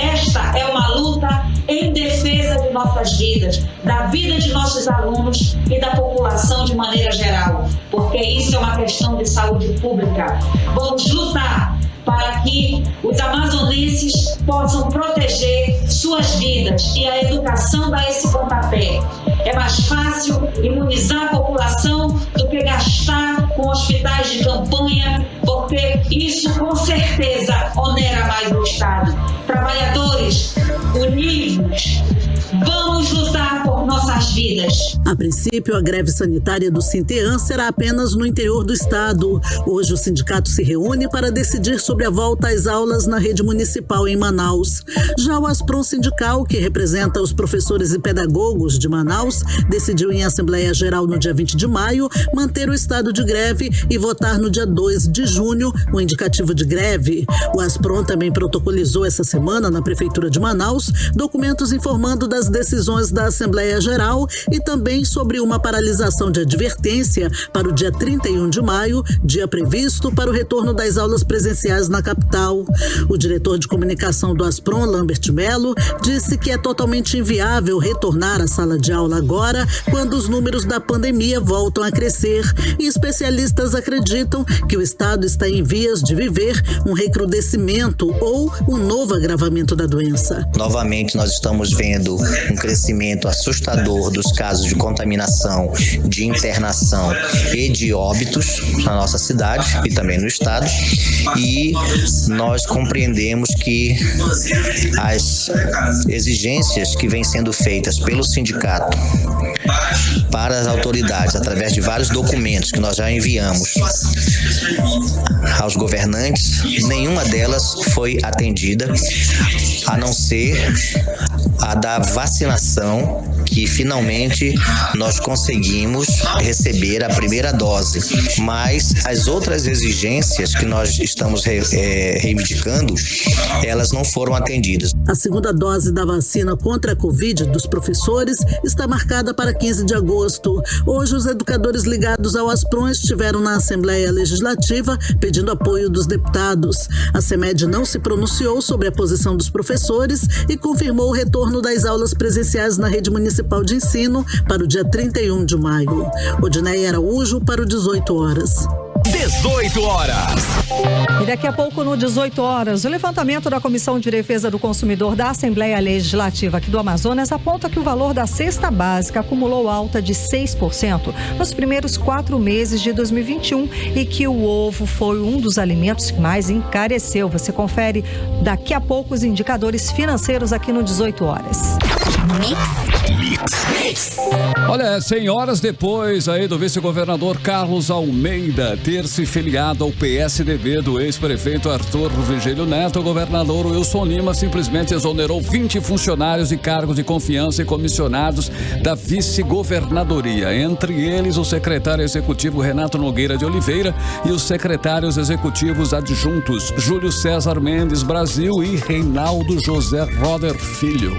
esta é uma luta em defesa de nossas vidas, da vida de nossos alunos e da população de maneira geral, porque isso é uma questão de saúde pública. Vamos lutar para que os amazonenses possam proteger suas vidas e a educação dá esse pontapé. É mais fácil imunizar a população do que gastar com hospitais de campanha, porque isso com certeza onera mais o Estado. Trabalhadores, univos, vamos lutar por nossas vidas. A princípio, a greve sanitária do Sinteam será apenas no interior do estado. Hoje o sindicato se reúne para decidir sobre a volta às aulas na rede municipal em Manaus. Já o Asprom Sindical, que representa os professores e pedagogos de Manaus, decidiu em Assembleia Geral no dia 20 de maio manter o estado de greve e votar no dia 2 de junho o indicativo de greve. O Asprom também protocolizou essa semana na Prefeitura de Manaus documentos informando das decisões da Assembleia Geral e também sobre uma paralisação de advertência para o dia 31 de maio, dia previsto para o retorno das aulas presenciais na capital. O diretor de comunicação do Asprom, Lambert Melo, disse que é totalmente inviável retornar à sala de aula agora, quando os números da pandemia voltam a crescer, e especialistas acreditam que o estado está em vias de viver um recrudescimento ou um novo agravamento da doença. Novamente, nós estamos vendo um crescimento assustador dos casos de contaminação, de internação e de óbitos na nossa cidade e também no estado, e nós compreendemos que as exigências que vêm sendo feitas pelo sindicato para as autoridades, através de vários documentos que nós já enviamos aos governantes, nenhuma delas foi atendida, a não ser a da vacinação, que finalmente nós conseguimos receber a primeira dose, mas as outras exigências que nós estamos reivindicando, elas não foram atendidas. A segunda dose da vacina contra a Covid dos professores está marcada para 15 de agosto. Hoje, os educadores ligados ao ASPRON estiveram na Assembleia Legislativa pedindo apoio dos deputados. A CEMED não se pronunciou sobre a posição dos professores e confirmou o retorno das aulas presenciais na rede municipal de ensino para o dia 31 de maio. Odineia Araújo para o 18 horas. 18 horas. E daqui a pouco, no 18 horas, o levantamento da Comissão de Defesa do Consumidor da Assembleia Legislativa aqui do Amazonas aponta que o valor da cesta básica acumulou alta de 6% nos primeiros 4 meses de 2021 e que o ovo foi um dos alimentos que mais encareceu. Você confere daqui a pouco os indicadores financeiros aqui no 18 horas. Olha, 100 horas depois aí do vice-governador Carlos Almeida ter se filiado ao PSDB do ex-prefeito Arthur Vigílio Neto, o governador Wilson Lima simplesmente exonerou 20 funcionários de cargos de confiança e comissionados da vice-governadoria. Entre eles, o secretário executivo Renato Nogueira de Oliveira e os secretários executivos adjuntos Júlio César Mendes Brasil e Reinaldo José Roder Filho.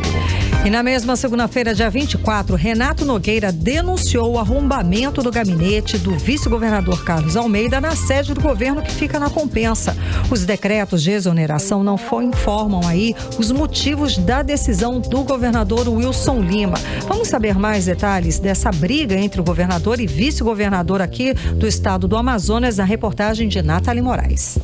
E na mesma segunda-feira, dia 24, Renato Nogueira denunciou o arrombamento do gabinete do vice-governador Carlos Almeida na sede do governo que fica na Compensa. Os decretos de exoneração não informam aí os motivos da decisão do governador Wilson Lima. Vamos saber mais detalhes dessa briga entre o governador e vice-governador aqui do estado do Amazonas na reportagem de Nathalie Moraes.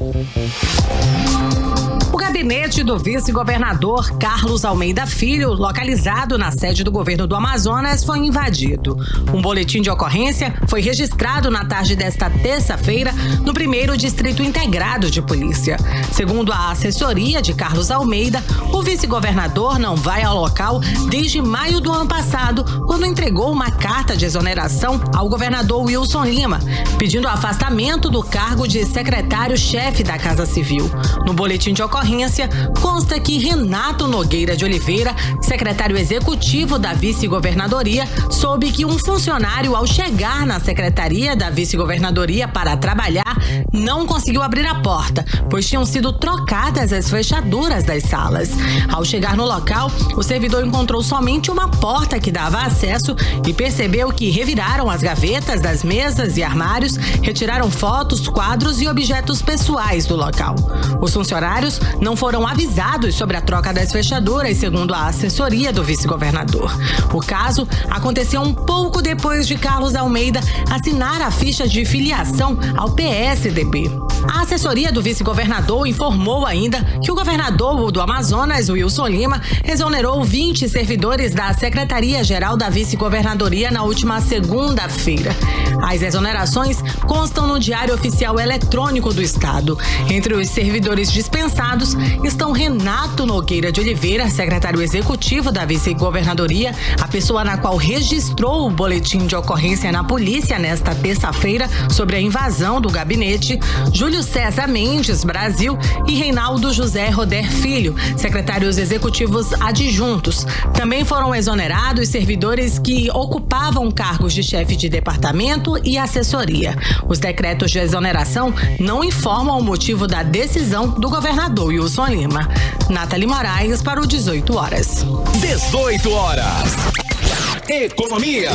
O gabinete do vice-governador Carlos Almeida Filho, localizado na sede do governo do Amazonas, foi invadido. Um boletim de ocorrência foi registrado na tarde desta terça-feira no 1º Distrito Integrado de Polícia. Segundo a assessoria de Carlos Almeida, o vice-governador não vai ao local desde maio do ano passado, quando entregou uma carta de exoneração ao governador Wilson Lima, pedindo o afastamento do cargo de secretário-chefe da Casa Civil. No boletim de ocorrência, consta que Renato Nogueira de Oliveira, secretário executivo da vice-governadoria, soube que um funcionário, ao chegar na secretaria da vice-governadoria para trabalhar, não conseguiu abrir a porta, pois tinham sido trocadas as fechaduras das salas. Ao chegar no local, o servidor encontrou somente uma porta que dava acesso e percebeu que reviraram as gavetas das mesas e armários, retiraram fotos, quadros e objetos pessoais do local. Os funcionários não foram avisados sobre a troca das fechaduras, segundo a assessoria do vice-governador. O caso aconteceu um pouco depois de Carlos Almeida assinar a ficha de filiação ao PSDB. A assessoria do vice-governador informou ainda que o governador do Amazonas, Wilson Lima, exonerou 20 servidores da Secretaria-Geral da Vice-Governadoria na última segunda-feira. As exonerações constam no Diário Oficial Eletrônico do Estado. Entre os servidores dispensados estão Renato Nogueira de Oliveira, secretário executivo da Vice-Governadoria, a pessoa na qual registrou o boletim de ocorrência na polícia nesta terça-feira sobre a invasão do gabinete, Júlio César Mendes Brasil e Reinaldo José Roder Filho, secretários executivos adjuntos. Também foram exonerados servidores que ocupavam cargos de chefe de departamento e assessoria. Os decretos de exoneração não informam o motivo da decisão do governador Wilson Lima. Nathalie Moraes para o 18 horas. 18 horas. Economia.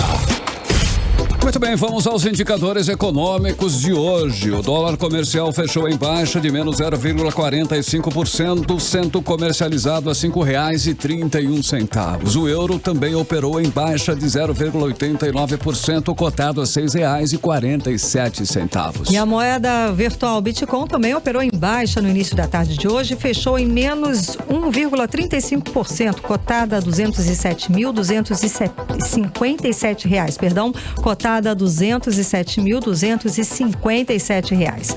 Muito bem, vamos aos indicadores econômicos de hoje. O dólar comercial fechou em baixa de menos 0,45%, sendo comercializado a R$ 5,31. O euro também operou em baixa de 0,89%, cotado a R$ 6,47. E a moeda virtual Bitcoin também operou em baixa no início da tarde de hoje, fechou em menos 1,35%, cotada a R$ 207.257, cotada a R$ 207.257.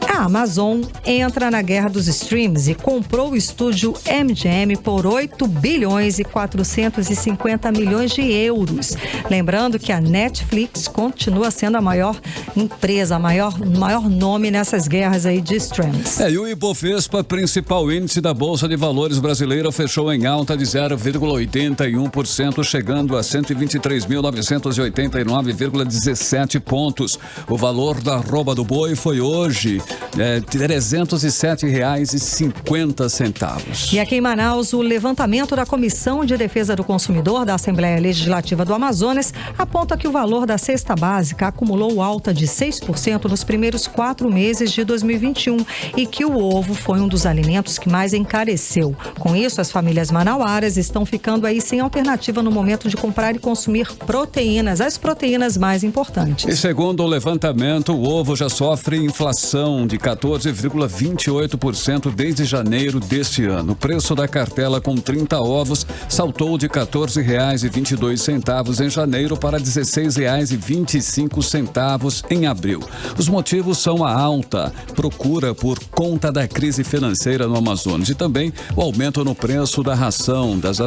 A A Amazon entra na guerra dos streams e comprou o estúdio MGM por 8 bilhões e 450 milhões de euros. Lembrando que a Netflix continua sendo a maior empresa, o maior nome nessas guerras aí de streams. E o Ibovespa, principal índice da Bolsa de Valores brasileira, fechou em alta de 0,81%, chegando a 123.989,17 pontos. O valor da arroba do boi foi hoje R$ 307,50. E aqui em Manaus, o levantamento da Comissão de Defesa do Consumidor da Assembleia Legislativa do Amazonas aponta que o valor da cesta básica acumulou alta de 6% nos primeiros 4 meses de 2021 e que o ovo foi um dos alimentos que mais encareceu. Com isso, as famílias manauaras estão ficando aí sem alternativa no momento de comprar e consumir proteínas, as proteínas mais importantes. E segundo o levantamento, o ovo já sofre inflação de 14,28% desde janeiro deste ano. O preço da cartela com 30 ovos saltou de R$ 14,22 em janeiro para R$ 16,25 em abril. Os motivos são a alta procura por conta da crise financeira no Amazonas e também o aumento no preço da ração das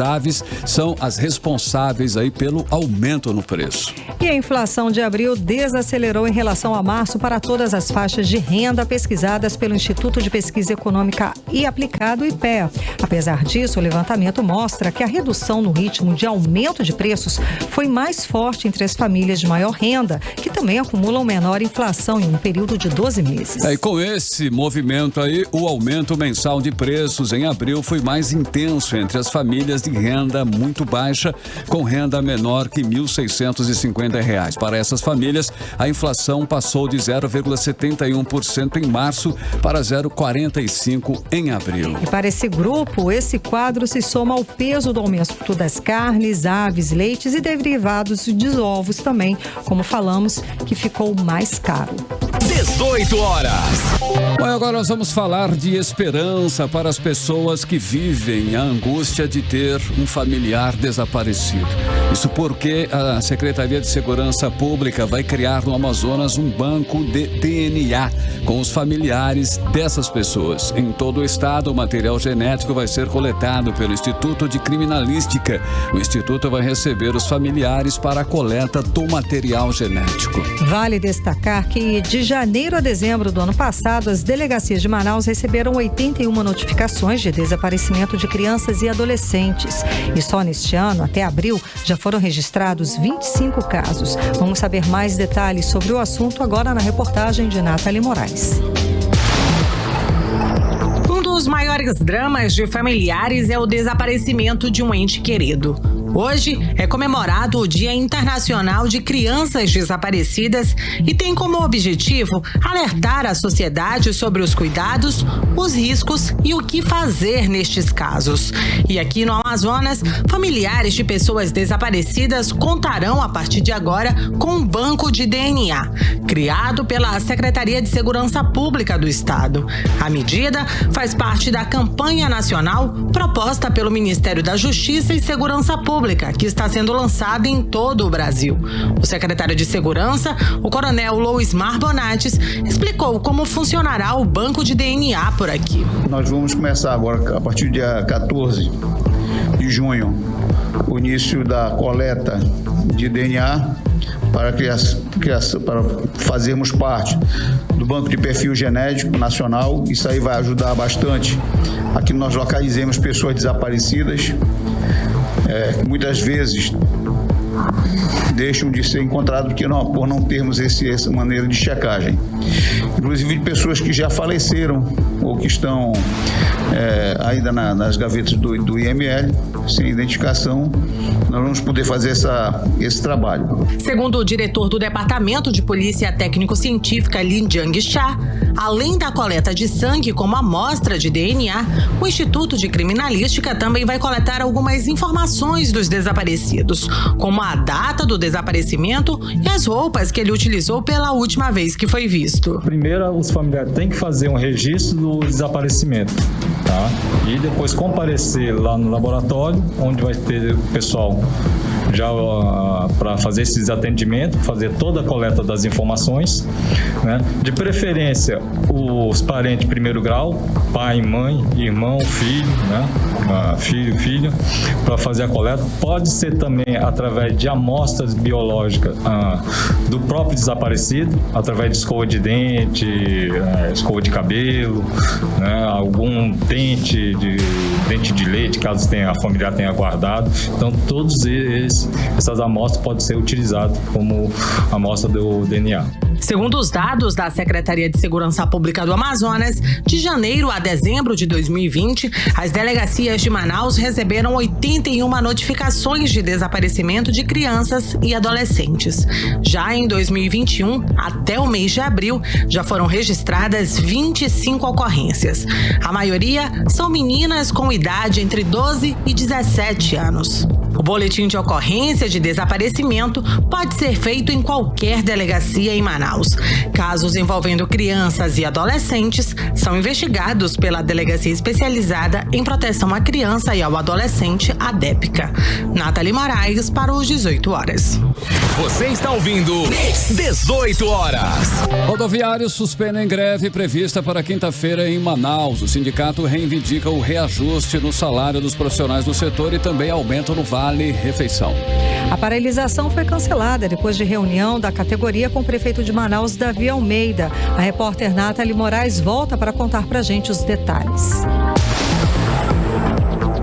aves são as responsáveis aí pelo aumento no preço. E a inflação de abril desacelerou em relação a março para todas as faixas de renda pesquisadas pelo Instituto de Pesquisa Econômica e Aplicado, IPEA. Apesar disso, o levantamento mostra que a redução no ritmo de aumento de preços foi mais forte entre as famílias de maior renda, que também acumulam menor inflação em um período de 12 meses. E com esse movimento aí, o aumento mensal de preços em abril foi mais intenso entre as famílias de renda muito baixa, com renda menor que R$ 1.650. Para essas famílias, a inflação passou de 0,71% em março para 0,45% em abril. E para esse grupo, esse quadro se soma ao peso do aumento das carnes, aves, leites e derivados de ovos também, como falamos, que ficou mais caro. 18 horas. Bom, agora nós vamos falar de esperança para as pessoas que vivem a angústia de ter um familiar desaparecido. Isso porque a Secretaria de Segurança Pública vai criar no Amazonas um banco de DNA com os familiares dessas pessoas. Em todo o estado, o material genético vai ser coletado pelo Instituto de Criminalística. O Instituto vai receber os familiares para a coleta do material genético. Vale destacar que de janeiro a dezembro do ano passado, as delegacias de Manaus receberam 81 notificações de desaparecimento de crianças e adolescentes. E só neste ano, até abril, já foram registrados 25 casos. Vamos saber mais detalhes sobre o assunto agora na reportagem de Nathalie Moraes. Um dos maiores dramas de familiares é o desaparecimento de um ente querido. Hoje é comemorado o Dia Internacional de Crianças Desaparecidas e tem como objetivo alertar a sociedade sobre os cuidados, os riscos e o que fazer nestes casos. E aqui no Amazonas, familiares de pessoas desaparecidas contarão a partir de agora com um banco de DNA, criado pela Secretaria de Segurança Pública do Estado. A medida faz parte da campanha nacional proposta pelo Ministério da Justiça e Segurança Pública, que está sendo lançada em todo o Brasil. O secretário de Segurança, o coronel Loismar Bonates, explicou como funcionará o banco de DNA por aqui. Nós vamos começar agora, a partir do dia 14 de junho, o início da coleta de DNA para fazermos parte do Banco de Perfil Genético Nacional. Isso aí vai ajudar bastante a que nós localizemos pessoas desaparecidas. Muitas vezes deixam de ser encontrados por não termos essa maneira de checagem. Inclusive de pessoas que já faleceram ou que estão ainda nas gavetas do IML, sem identificação, nós vamos poder fazer esse trabalho. Segundo o diretor do Departamento de Polícia Técnico-Científica, Lin Jiang Xia, além da coleta de sangue como amostra de DNA, o Instituto de Criminalística também vai coletar algumas informações dos desaparecidos, como a data do desaparecimento e as roupas que ele utilizou pela última vez que foi visto. Primeiro, os familiares têm que fazer um registro do desaparecimento, tá? E depois comparecer lá no laboratório, onde vai ter o pessoal já para fazer esses atendimentos, fazer toda a coleta das informações, né? De preferência, os parentes de primeiro grau, pai, mãe, irmão, filho, né? Filho, para fazer a coleta. Pode ser também através de amostras biológicas do próprio desaparecido, através de escova de dente, escova de cabelo, né? Algum dente de leite, caso a familiar tenha guardado. Então, todas essas amostras podem ser utilizadas como amostra do DNA. Segundo os dados da Secretaria de Segurança Pública do Amazonas, de janeiro a dezembro de 2020, as delegacias de Manaus receberam 81 notificações de desaparecimento de crianças e adolescentes. Já em 2021, até o mês de abril, já foram registradas 25 ocorrências. A maioria são meninas com idade entre 12 e 17 anos. O boletim de ocorrência de desaparecimento pode ser feito em qualquer delegacia em Manaus. Casos envolvendo crianças e adolescentes são investigados pela Delegacia Especializada em Proteção à Criança e ao Adolescente, a DEPCA. Nathalie Moraes para os 18 horas. Você está ouvindo 18 horas. Rodoviários suspendem greve prevista para quinta-feira em Manaus. O sindicato reivindica o reajuste no salário dos profissionais do setor e também aumento no vale-refeição. A paralisação foi cancelada depois de reunião da categoria com o prefeito de Manaus, Davi Almeida. A repórter Nathalie Moraes volta para contar pra gente os detalhes.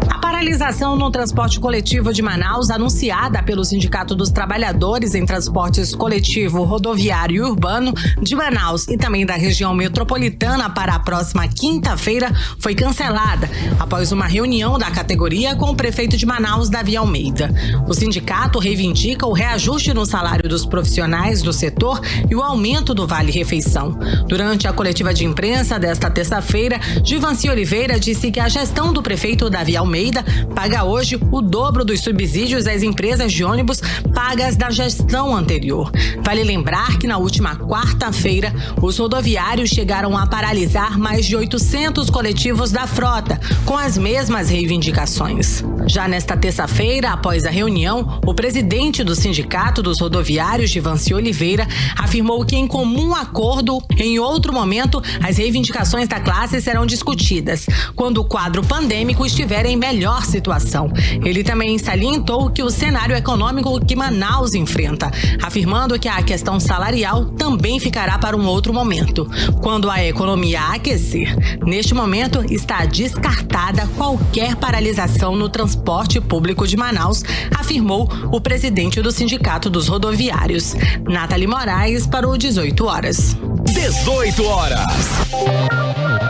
A paralisação no transporte coletivo de Manaus, anunciada pelo Sindicato dos Trabalhadores em Transportes Coletivo, Rodoviário e Urbano de Manaus e também da região metropolitana para a próxima quinta-feira, foi cancelada após uma reunião da categoria com o prefeito de Manaus, Davi Almeida. O sindicato reivindica o reajuste no salário dos profissionais do setor e o aumento do vale-refeição. Durante a coletiva de imprensa desta terça-feira, Givanci Oliveira disse que a gestão do prefeito Davi Almeida paga hoje o dobro dos subsídios às empresas de ônibus pagas da gestão anterior. Vale lembrar que na última quarta-feira, os rodoviários chegaram a paralisar mais de 800 coletivos da frota, com as mesmas reivindicações. Já nesta terça-feira, após a reunião, o presidente do Sindicato dos Rodoviários, Givanci Oliveira, afirmou que em comum acordo, em outro momento, as reivindicações da classe serão discutidas, quando o quadro pandêmico estiver em melhor situação. Ele também salientou que o cenário econômico que Manaus enfrenta, afirmando que a questão salarial também ficará para um outro momento, quando a economia aquecer. Neste momento, está descartada qualquer paralisação no transporte público de Manaus, afirmou o presidente do Sindicato dos Rodoviários. Nathalie Moraes para o 18 horas. 18 horas.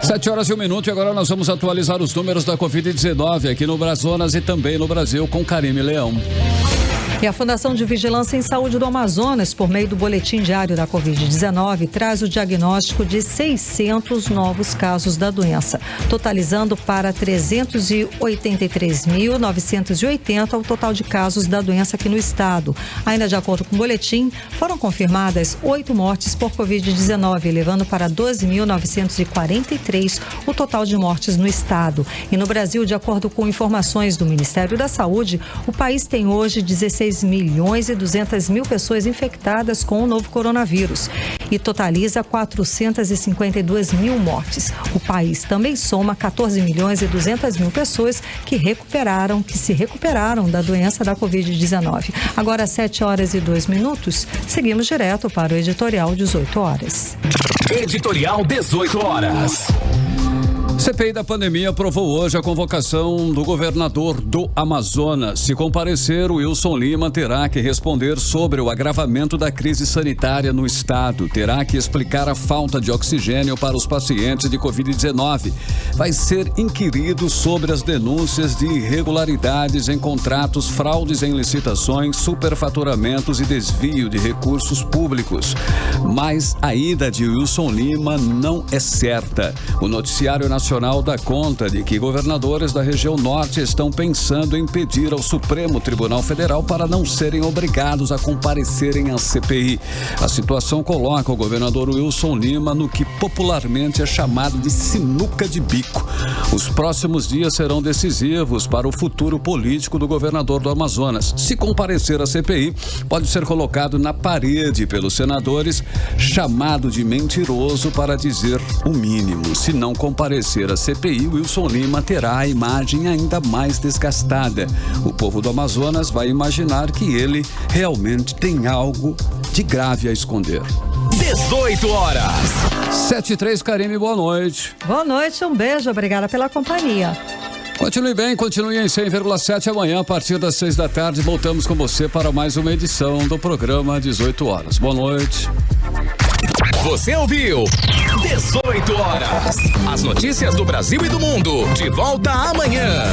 7 horas e 1 minuto e agora nós vamos atualizar os números da Covid-19 aqui no Amazonas e também no Brasil com Karime Leão. E a Fundação de Vigilância em Saúde do Amazonas, por meio do boletim diário da Covid-19, traz o diagnóstico de 600 novos casos da doença, totalizando para 383.980 o total de casos da doença aqui no estado. Ainda de acordo com o boletim, foram confirmadas 8 mortes por Covid-19, levando para 12.943 o total de mortes no estado. E no Brasil, de acordo com informações do Ministério da Saúde, o país tem hoje 16.200.000 pessoas infectadas com o novo coronavírus e totaliza 452.000 mortes. O país também soma 14.200.000 pessoas que se recuperaram da doença da Covid-19. Agora, 7 horas e 2 minutos, seguimos direto para o editorial 18 horas. Editorial 18 horas. CPI da pandemia aprovou hoje a convocação do governador do Amazonas. Se comparecer, o Wilson Lima terá que responder sobre o agravamento da crise sanitária no estado. Terá que explicar a falta de oxigênio para os pacientes de Covid-19. Vai ser inquirido sobre as denúncias de irregularidades em contratos, fraudes em licitações, superfaturamentos e desvio de recursos públicos. Mas a ida de Wilson Lima não é certa. O noticiário nacional Nacional dá conta de que governadores da região norte estão pensando em pedir ao Supremo Tribunal Federal para não serem obrigados a comparecerem à CPI. A situação coloca o governador Wilson Lima no que popularmente é chamado de sinuca de bico. Os próximos dias serão decisivos para o futuro político do governador do Amazonas. Se comparecer à CPI, pode ser colocado na parede pelos senadores, chamado de mentiroso para dizer o mínimo. Se não comparecer à CPI, Wilson Lima terá a imagem ainda mais desgastada. O povo do Amazonas vai imaginar que ele realmente tem algo de grave a esconder. 18 horas. 7h03, Karine, boa noite. Boa noite, um beijo, obrigada pela companhia. Continue bem, continue em 100,7 amanhã, a partir das 6 da tarde, voltamos com você para mais uma edição do programa 18 horas. Boa noite. Você ouviu 18 horas. As notícias do Brasil e do mundo. De volta amanhã.